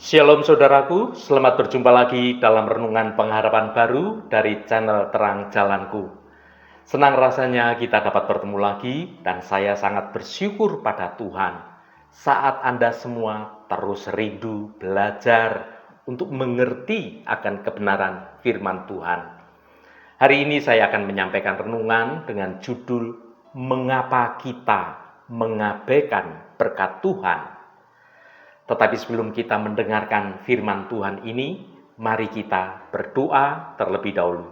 Shalom saudaraku, selamat berjumpa lagi dalam renungan pengharapan baru dari channel Terang Jalanku. Senang rasanya kita dapat bertemu lagi dan saya sangat bersyukur pada Tuhan saat Anda semua terus rindu belajar untuk mengerti akan kebenaran firman Tuhan. Hari ini saya akan menyampaikan renungan dengan judul Mengapa Kita Mengabaikan Berkat Tuhan. Tetapi sebelum kita mendengarkan firman Tuhan ini, mari kita berdoa terlebih dahulu.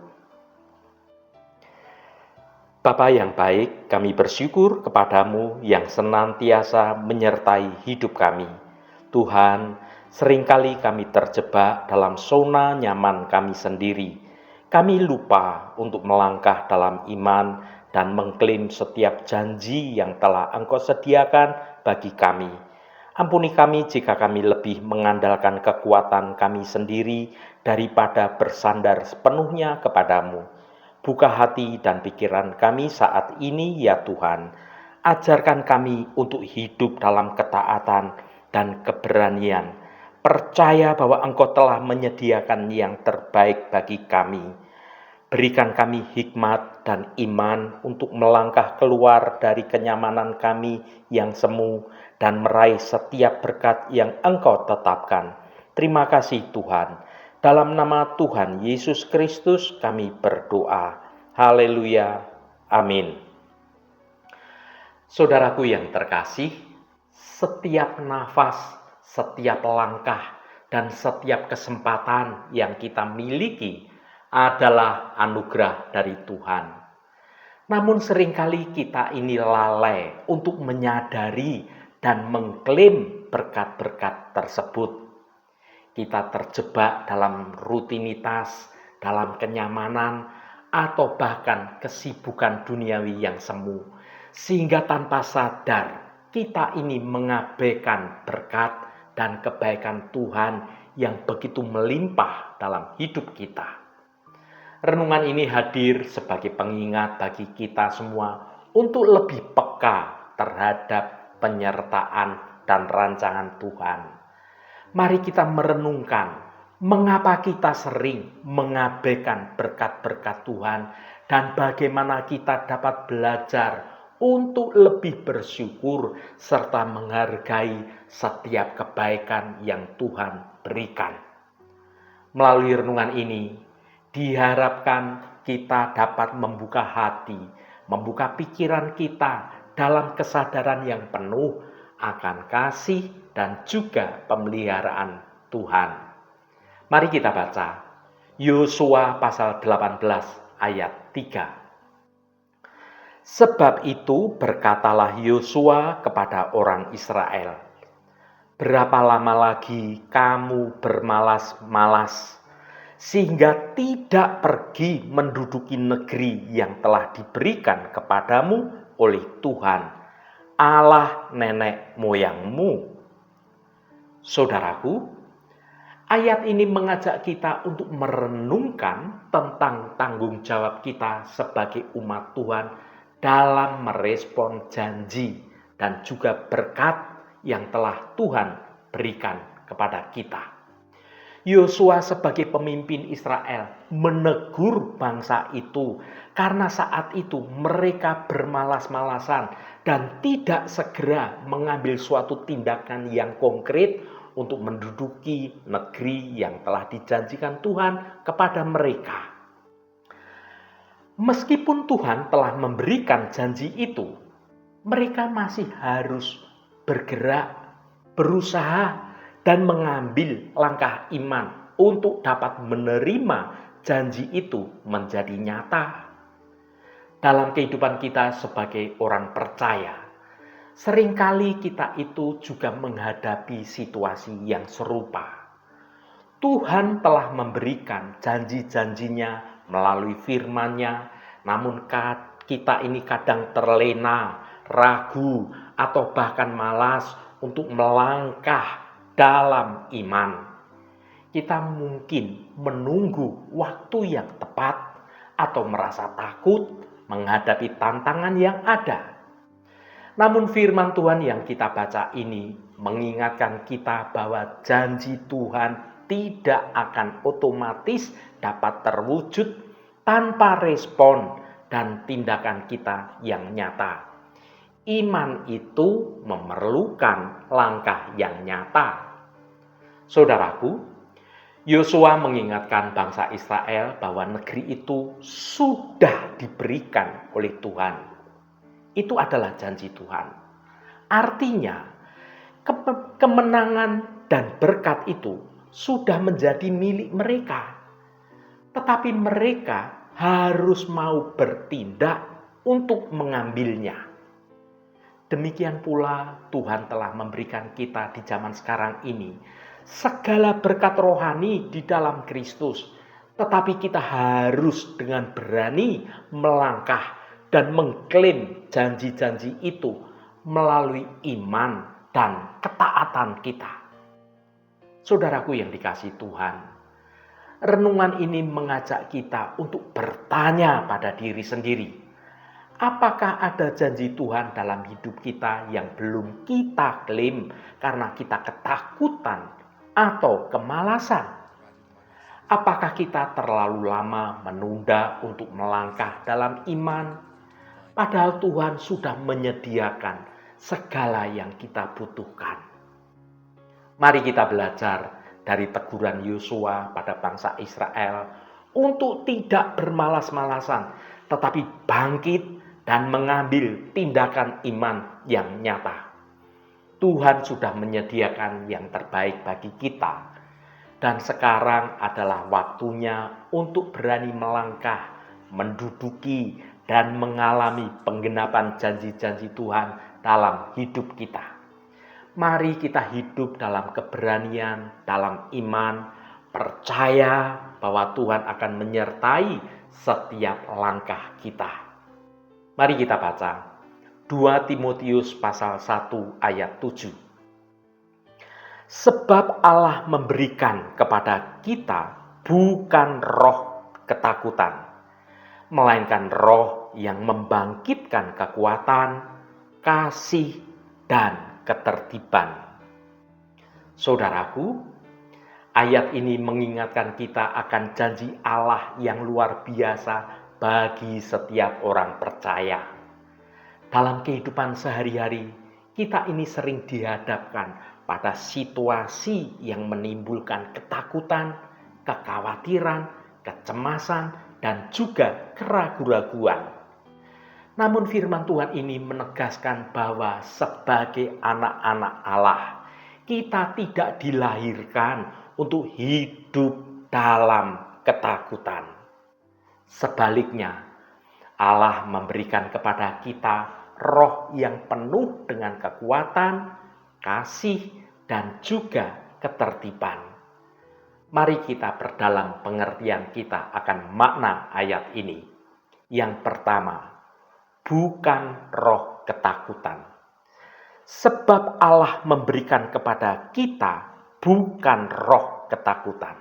Bapa yang baik, kami bersyukur kepadamu yang senantiasa menyertai hidup kami. Tuhan, seringkali kami terjebak dalam zona nyaman kami sendiri. Kami lupa untuk melangkah dalam iman dan mengklaim setiap janji yang telah Engkau sediakan bagi kami. Ampuni kami jika kami lebih mengandalkan kekuatan kami sendiri daripada bersandar sepenuhnya kepadamu. Buka hati dan pikiran kami saat ini ya Tuhan. Ajarkan kami untuk hidup dalam ketaatan dan keberanian. Percaya bahwa Engkau telah menyediakan yang terbaik bagi kami. Berikan kami hikmat dan iman untuk melangkah keluar dari kenyamanan kami yang semu dan meraih setiap berkat yang Engkau tetapkan. Terima kasih Tuhan. Dalam nama Tuhan Yesus Kristus kami berdoa. Haleluya. Amin. Saudaraku yang terkasih, setiap nafas, setiap langkah, dan setiap kesempatan yang kita miliki adalah anugerah dari Tuhan. Namun seringkali kita ini lalai untuk menyadari dan mengklaim berkat-berkat tersebut. Kita terjebak dalam rutinitas, dalam kenyamanan, atau bahkan kesibukan duniawi yang semu. Sehingga tanpa sadar, kita ini mengabaikan berkat dan kebaikan Tuhan yang begitu melimpah dalam hidup kita. Renungan ini hadir sebagai pengingat bagi kita semua untuk lebih peka terhadap penyertaan dan rancangan Tuhan. Mari kita merenungkan mengapa kita sering mengabaikan berkat-berkat Tuhan dan bagaimana kita dapat belajar untuk lebih bersyukur serta menghargai setiap kebaikan yang Tuhan berikan. Melalui renungan ini, diharapkan kita dapat membuka hati, membuka pikiran kita dalam kesadaran yang penuh akan kasih dan juga pemeliharaan Tuhan. Mari kita baca Yosua pasal 18 ayat 3. Sebab itu berkatalah Yosua kepada orang Israel, berapa lama lagi kamu bermalas-malas sehingga tidak pergi menduduki negeri yang telah diberikan kepadamu oleh Tuhan, Allah nenek moyangmu. Saudaraku, ayat ini mengajak kita untuk merenungkan tentang tanggung jawab kita sebagai umat Tuhan dalam merespon janji dan juga berkat yang telah Tuhan berikan kepada kita. Yosua sebagai pemimpin Israel menegur bangsa itu karena saat itu mereka bermalas-malasan dan tidak segera mengambil suatu tindakan yang konkret untuk menduduki negeri yang telah dijanjikan Tuhan kepada mereka. Meskipun Tuhan telah memberikan janji itu, mereka masih harus bergerak, berusaha, dan mengambil langkah iman untuk dapat menerima janji itu menjadi nyata. Dalam kehidupan kita sebagai orang percaya, seringkali kita itu juga menghadapi situasi yang serupa. Tuhan telah memberikan janji-janjinya melalui firman-Nya, namun kita ini kadang terlena, ragu, atau bahkan malas untuk melangkah dalam iman. Kita mungkin menunggu waktu yang tepat atau merasa takut menghadapi tantangan yang ada. Namun firman Tuhan yang kita baca ini mengingatkan kita bahwa janji Tuhan tidak akan otomatis dapat terwujud tanpa respon dan tindakan kita yang nyata. Iman itu memerlukan langkah yang nyata. Saudaraku, Yosua mengingatkan bangsa Israel bahwa negeri itu sudah diberikan oleh Tuhan. Itu adalah janji Tuhan. Artinya, kemenangan dan berkat itu sudah menjadi milik mereka. Tetapi mereka harus mau bertindak untuk mengambilnya. Demikian pula Tuhan telah memberikan kita di zaman sekarang ini segala berkat rohani di dalam Kristus. Tetapi kita harus dengan berani melangkah dan mengklaim janji-janji itu melalui iman dan ketaatan kita. Saudaraku yang dikasihi Tuhan, renungan ini mengajak kita untuk bertanya pada diri sendiri. Apakah ada janji Tuhan dalam hidup kita yang belum kita klaim karena kita ketakutan atau kemalasan? Apakah kita terlalu lama menunda untuk melangkah dalam iman? Padahal Tuhan sudah menyediakan segala yang kita butuhkan. Mari kita belajar dari teguran Yosua pada bangsa Israel untuk tidak bermalas-malasan, tetapi bangkit dan mengambil tindakan iman yang nyata. Tuhan sudah menyediakan yang terbaik bagi kita. Dan sekarang adalah waktunya untuk berani melangkah, menduduki dan mengalami penggenapan janji-janji Tuhan dalam hidup kita. Mari kita hidup dalam keberanian, dalam iman, percaya bahwa Tuhan akan menyertai setiap langkah kita. Mari kita baca 2 Timotius pasal 1 ayat 7. Sebab Allah memberikan kepada kita bukan roh ketakutan, melainkan roh yang membangkitkan kekuatan, kasih, dan ketertiban. Saudaraku, ayat ini mengingatkan kita akan janji Allah yang luar biasa bagi setiap orang percaya. Dalam kehidupan sehari-hari, kita ini sering dihadapkan pada situasi yang menimbulkan ketakutan, kekhawatiran, kecemasan, dan juga keraguan-raguan. Namun firman Tuhan ini menegaskan bahwa sebagai anak-anak Allah, kita tidak dilahirkan untuk hidup dalam ketakutan. Sebaliknya, Allah memberikan kepada kita roh yang penuh dengan kekuatan, kasih, dan juga ketertiban. Mari kita perdalam pengertian kita akan makna ayat ini. Yang pertama, bukan roh ketakutan. Sebab Allah memberikan kepada kita bukan roh ketakutan.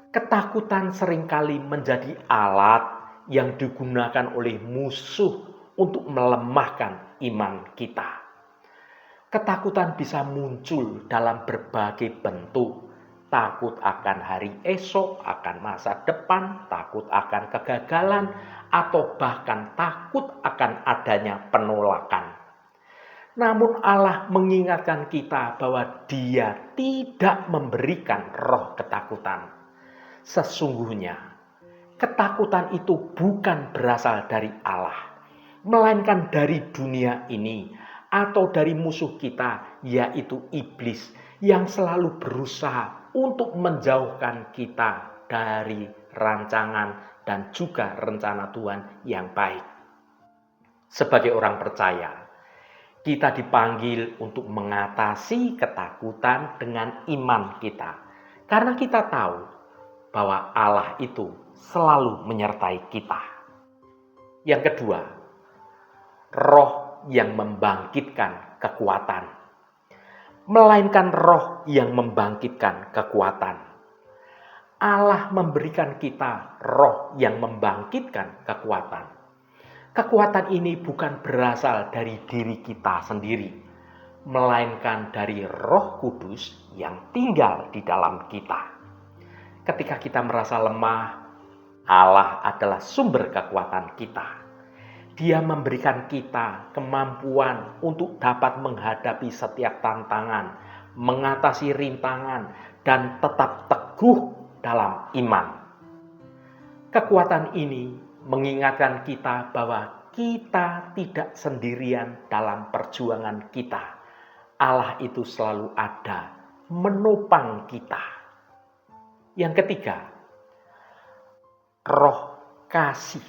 Ketakutan seringkali menjadi alat yang digunakan oleh musuh untuk melemahkan iman kita. Ketakutan bisa muncul dalam berbagai bentuk. Takut akan hari esok, akan masa depan, takut akan kegagalan, atau bahkan takut akan adanya penolakan. Namun Allah mengingatkan kita bahwa Dia tidak memberikan roh ketakutan. Sesungguhnya, ketakutan itu bukan berasal dari Allah, melainkan dari dunia ini atau dari musuh kita, yaitu iblis, yang selalu berusaha untuk menjauhkan kita dari rancangan dan juga rencana Tuhan yang baik. Sebagai orang percaya, kita dipanggil untuk mengatasi ketakutan dengan iman kita, karena kita tahu bahwa Allah itu selalu menyertai kita. Yang kedua, roh yang membangkitkan kekuatan, melainkan roh yang membangkitkan kekuatan. Allah memberikan kita roh yang membangkitkan kekuatan. Kekuatan ini bukan berasal dari diri kita sendiri, melainkan dari Roh Kudus yang tinggal di dalam kita. Ketika kita merasa lemah, Allah adalah sumber kekuatan kita. Dia memberikan kita kemampuan untuk dapat menghadapi setiap tantangan, mengatasi rintangan, dan tetap teguh dalam iman. Kekuatan ini mengingatkan kita bahwa kita tidak sendirian dalam perjuangan kita. Allah itu selalu ada, menopang kita. Yang ketiga, Roh kasih.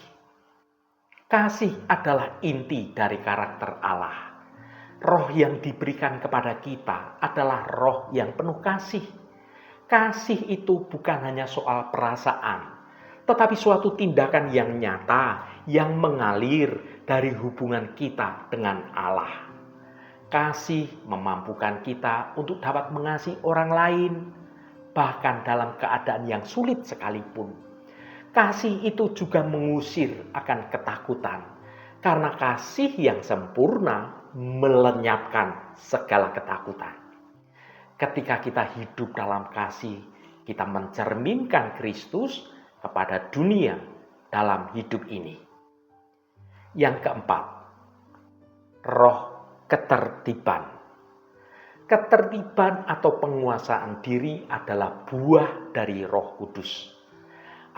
Kasih adalah inti dari karakter Allah. Roh yang diberikan kepada kita adalah roh yang penuh kasih. Kasih itu bukan hanya soal perasaan, tetapi suatu tindakan yang nyata, yang mengalir dari hubungan kita dengan Allah. Kasih memampukan kita untuk dapat mengasihi orang lain, bahkan dalam keadaan yang sulit sekalipun. Kasih itu juga mengusir akan ketakutan, karena kasih yang sempurna melenyapkan segala ketakutan. Ketika kita hidup dalam kasih, kita mencerminkan Kristus kepada dunia dalam hidup ini. Yang keempat, roh ketertiban. Ketertiban atau penguasaan diri adalah buah dari Roh Kudus.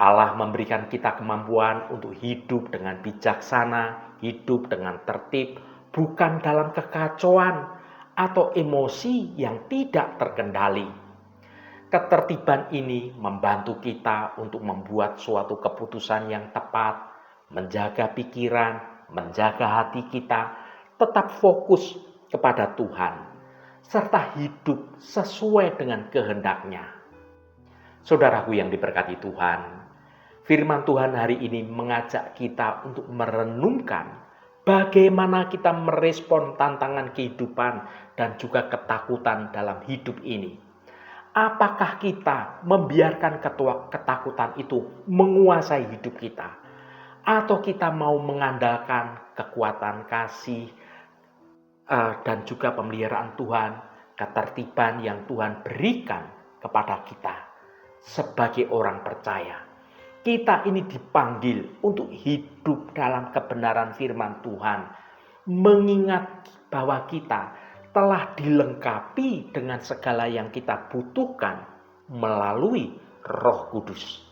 Allah memberikan kita kemampuan untuk hidup dengan bijaksana, hidup dengan tertib, bukan dalam kekacauan atau emosi yang tidak terkendali. Ketertiban ini membantu kita untuk membuat suatu keputusan yang tepat, menjaga pikiran, menjaga hati kita, tetap fokus kepada Tuhan, serta hidup sesuai dengan kehendak-Nya. Saudaraku yang diberkati Tuhan, firman Tuhan hari ini mengajak kita untuk merenungkan bagaimana kita merespon tantangan kehidupan dan juga ketakutan dalam hidup ini. Apakah kita membiarkan ketakutan itu menguasai hidup kita? Atau kita mau mengandalkan kekuatan kasih dan juga pemeliharaan Tuhan, ketertiban yang Tuhan berikan kepada kita sebagai orang percaya. Kita ini dipanggil untuk hidup dalam kebenaran firman Tuhan, mengingat bahwa kita telah dilengkapi dengan segala yang kita butuhkan melalui Roh Kudus.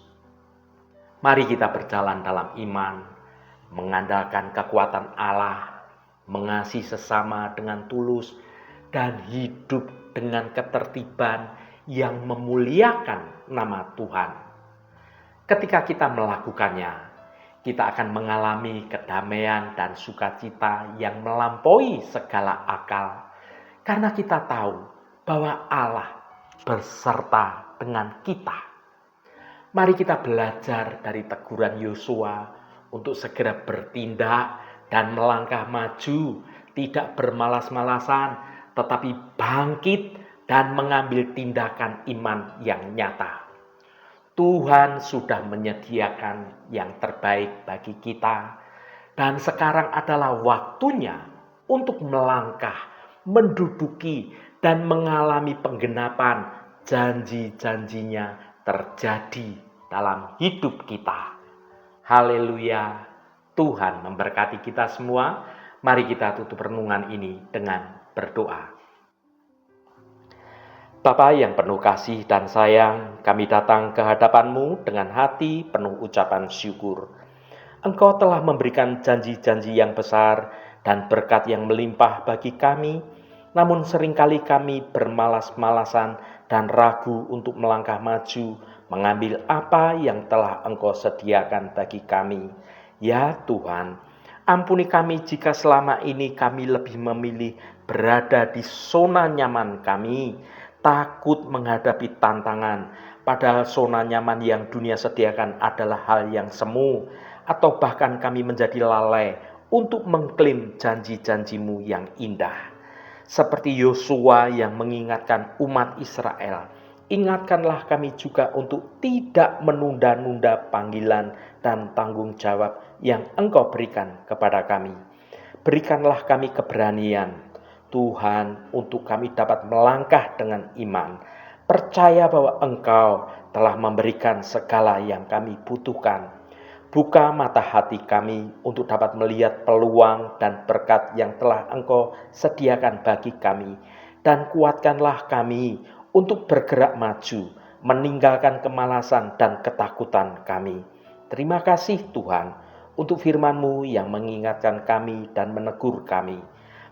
Mari kita berjalan dalam iman, mengandalkan kekuatan Allah, mengasihi sesama dengan tulus, dan hidup dengan ketertiban yang memuliakan nama Tuhan. Ketika kita melakukannya, kita akan mengalami kedamaian dan sukacita yang melampaui segala akal. Karena kita tahu bahwa Allah berserta dengan kita. Mari kita belajar dari teguran Yosua untuk segera bertindak dan melangkah maju, tidak bermalas-malasan, tetapi bangkit dan mengambil tindakan iman yang nyata. Tuhan sudah menyediakan yang terbaik bagi kita, dan sekarang adalah waktunya untuk melangkah, menduduki, dan mengalami penggenapan janji-janjinya terjadi dalam hidup kita. Haleluya, Tuhan memberkati kita semua. Mari kita tutup renungan ini dengan berdoa. Bapa yang penuh kasih dan sayang, kami datang ke hadapan-Mu dengan hati penuh ucapan syukur. Engkau telah memberikan janji-janji yang besar dan berkat yang melimpah bagi kami, namun seringkali kami bermalas-malasan dan ragu untuk melangkah maju, mengambil apa yang telah Engkau sediakan bagi kami. Ya Tuhan, ampuni kami jika selama ini kami lebih memilih berada di zona nyaman kami, takut menghadapi tantangan, padahal zona nyaman yang dunia sediakan adalah hal yang semu, atau bahkan kami menjadi lalai untuk mengklaim janji-janji-Mu yang indah. Seperti Yosua yang mengingatkan umat Israel, ingatkanlah kami juga untuk tidak menunda-nunda panggilan dan tanggung jawab yang Engkau berikan kepada kami. Berikanlah kami keberanian, Tuhan, untuk kami dapat melangkah dengan iman, percaya bahwa Engkau telah memberikan segala yang kami butuhkan. Buka mata hati kami untuk dapat melihat peluang dan berkat yang telah Engkau sediakan bagi kami. Dan kuatkanlah kami untuk bergerak maju, meninggalkan kemalasan dan ketakutan kami. Terima kasih Tuhan untuk firman-Mu yang mengingatkan kami dan menegur kami.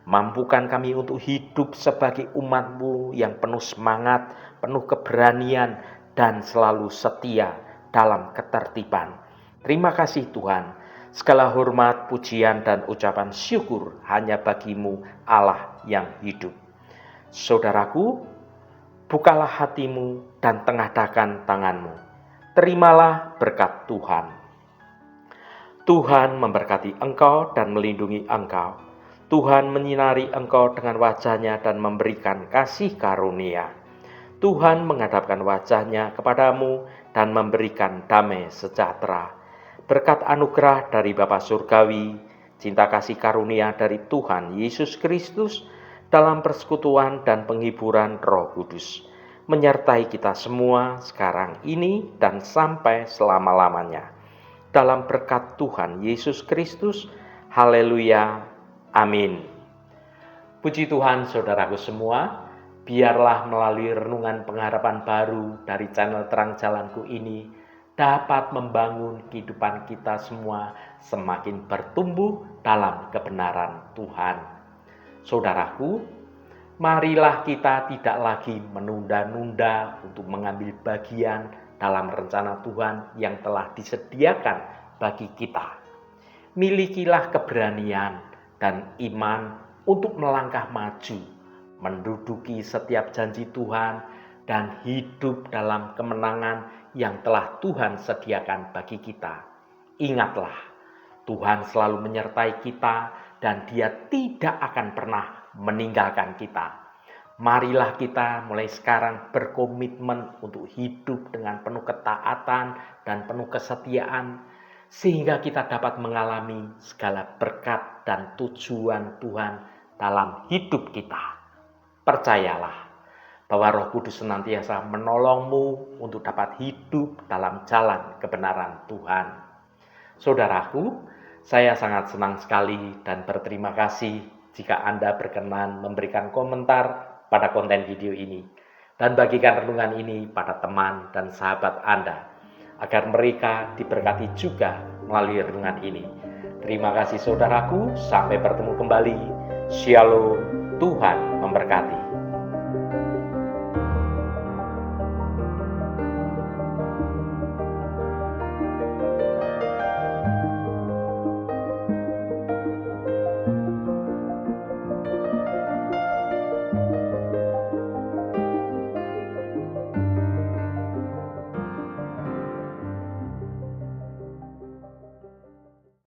Mampukan kami untuk hidup sebagai umat-Mu yang penuh semangat, penuh keberanian, dan selalu setia dalam ketertiban. Terima kasih Tuhan, segala hormat, pujian, dan ucapan syukur hanya bagi-Mu Allah yang hidup. Saudaraku, bukalah hatimu dan tengadahkan tanganmu. Terimalah berkat Tuhan. Tuhan memberkati engkau dan melindungi engkau. Tuhan menyinari engkau dengan wajah-Nya dan memberikan kasih karunia. Tuhan menghadapkan wajah-Nya kepadamu dan memberikan damai sejahtera. Berkat anugerah dari Bapa Surgawi, cinta kasih karunia dari Tuhan Yesus Kristus, dalam persekutuan dan penghiburan Roh Kudus, menyertai kita semua sekarang ini dan sampai selama-lamanya. Dalam berkat Tuhan Yesus Kristus, haleluya, amin. Puji Tuhan saudaraku semua, biarlah melalui renungan pengharapan baru dari channel Terang Jalanku ini, dapat membangun kehidupan kita semua semakin bertumbuh dalam kebenaran Tuhan. Saudaraku, marilah kita tidak lagi menunda-nunda untuk mengambil bagian dalam rencana Tuhan yang telah disediakan bagi kita. Milikilah keberanian dan iman untuk melangkah maju, menduduki setiap janji Tuhan, dan hidup dalam kemenangan yang telah Tuhan sediakan bagi kita. Ingatlah, Tuhan selalu menyertai kita dan Dia tidak akan pernah meninggalkan kita. Marilah kita mulai sekarang berkomitmen untuk hidup dengan penuh ketaatan dan penuh kesetiaan, sehingga kita dapat mengalami segala berkat dan tujuan Tuhan dalam hidup kita. Percayalah bahwa Roh Kudus senantiasa menolongmu untuk dapat hidup dalam jalan kebenaran Tuhan. Saudaraku, saya sangat senang sekali dan berterima kasih jika Anda berkenan memberikan komentar pada konten video ini dan bagikan renungan ini pada teman dan sahabat Anda agar mereka diberkati juga melalui renungan ini. Terima kasih saudaraku, sampai bertemu kembali. Shalom, Tuhan memberkati.